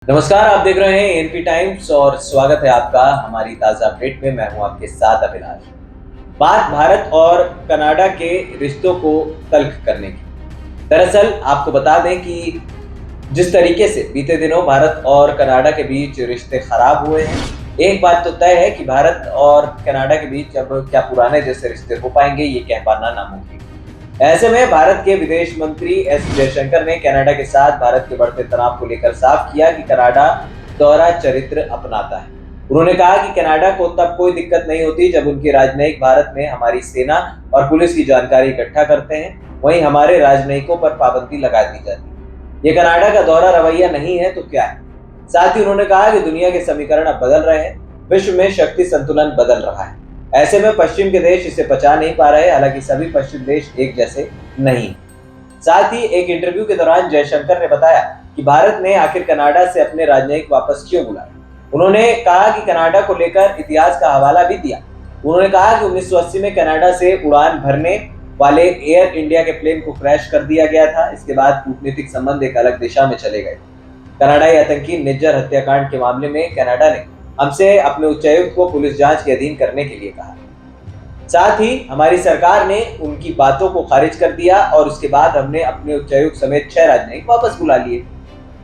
नमस्कार, आप देख रहे हैं एनपी टाइम्स और स्वागत है आपका हमारी ताजा अपडेट में। मैं हूं आपके साथ अभिलाष। बात भारत और कनाडा के रिश्तों को तल्ख करने की। दरअसल आपको बता दें कि जिस तरीके से बीते दिनों भारत और कनाडा के बीच रिश्ते खराब हुए हैं, एक बात तो तय है कि भारत और कनाडा के बीच अब क्या पुराने जैसे रिश्ते हो पाएंगे, ये कह पाना नामुमकिन। ऐसे में भारत के विदेश मंत्री एस जयशंकर ने कनाडा के साथ भारत के बढ़ते तनाव को लेकर साफ किया कि कनाडा दोहरा चरित्र अपनाता है। उन्होंने कहा कि कनाडा को तब कोई दिक्कत नहीं होती जब उनके राजनयिक भारत में हमारी सेना और पुलिस की जानकारी इकट्ठा करते हैं, वहीं हमारे राजनयिकों पर पाबंदी लगा दी जाती है। ये कनाडा का दोहरा रवैया नहीं है तो क्या है। साथ ही उन्होंने कहा कि दुनिया के समीकरण अब बदल रहे हैं, विश्व में शक्ति संतुलन बदल रहा है। ऐसे में पश्चिम के देश इसे पचा नहीं पा रहे, हालांकि सभी पश्चिम देश एक जैसे नहीं। साथ ही एक इंटरव्यू के दौरान जयशंकर ने बताया कि भारत ने आखिर कनाडा से अपने राजनयिक वापस क्यों बुलाए। उन्होंने कहा कि कनाडा को लेकर इतिहास का हवाला भी दिया। उन्होंने कहा कि 1980 में कनाडा से उड़ान भरने वाले एयर इंडिया के प्लेन को क्रैश कर दिया गया था। इसके बाद कूटनीतिक संबंध एक अलग दिशा में चले गए। कनाडाई आतंकी निज्जर हत्याकांड के मामले में कनाडा ने हमसे अपने उच्चायुक्त को पुलिस जांच के अधीन करने के लिए कहा। साथ ही हमारी सरकार ने उनकी बातों को खारिज कर दिया और उसके बाद हमने अपने उच्चायुक्त समेत 6 राजनयिक वापस बुला लिए।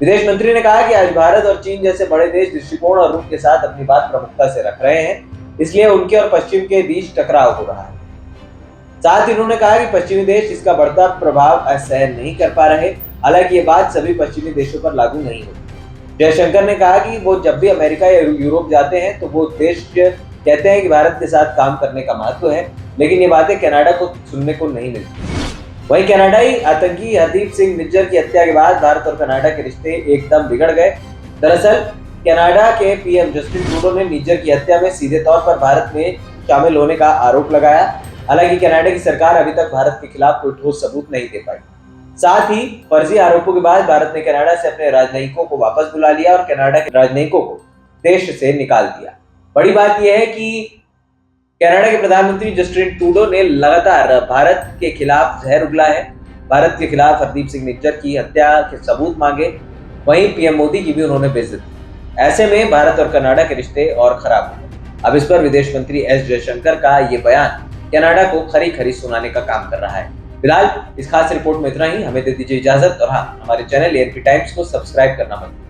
विदेश मंत्री ने कहा कि आज भारत और चीन जैसे बड़े देश दृष्टिकोण और रुख के साथ अपनी बात प्रमुखता से रख रहे हैं, इसलिए उनके और पश्चिम के बीच टकराव हो रहा है। साथ ही उन्होंने कहा कि पश्चिमी देश इसका बढ़ता प्रभाव सहन नहीं कर पा रहे, हालांकि ये बात सभी पश्चिमी देशों पर लागू नहीं होती। जयशंकर ने कहा कि वो जब भी अमेरिका या यूरोप जाते हैं तो वो देश कहते हैं कि भारत के साथ काम करने का महत्व है, लेकिन ये बातें कनाडा को सुनने को नहीं मिलती। वहीं कनाडाई आतंकी हरदीप सिंह निज्जर की हत्या के बाद भारत और कनाडा के रिश्ते एकदम बिगड़ गए। दरअसल कनाडा के पीएम जस्टिन ट्रूडो ने निज्जर की हत्या में सीधे तौर पर भारत में शामिल होने का आरोप लगाया। हालांकि कनाडा की सरकार अभी तक भारत के खिलाफ कोई ठोस सबूत नहीं दे पाई। साथ ही फर्जी आरोपों के बाद भारत ने कनाडा से अपने राजनयिकों को वापस बुला लिया और कनाडा के राजनयिकों को देश से निकाल दिया। बड़ी बात यह है कि कनाडा के प्रधानमंत्री जस्टिन ट्रूडो ने लगातार भारत के खिलाफ जहर उगला है। भारत के खिलाफ हरदीप सिंह निज्जर की हत्या के सबूत मांगे, वहीं पीएम मोदी की भी उन्होंने बेइज्जती की। ऐसे में भारत और कनाडा के रिश्ते और खराब हुए। अब इस पर विदेश मंत्री एस जयशंकर का ये बयान कनाडा को खरी खरी सुनाने का काम कर रहा है। फिलहाल इस खास रिपोर्ट में इतना ही। हमें दे दीजिए इजाजत और हाँ, हमारे चैनल एनपी टाइम्स को सब्सक्राइब करना मत भूलिए।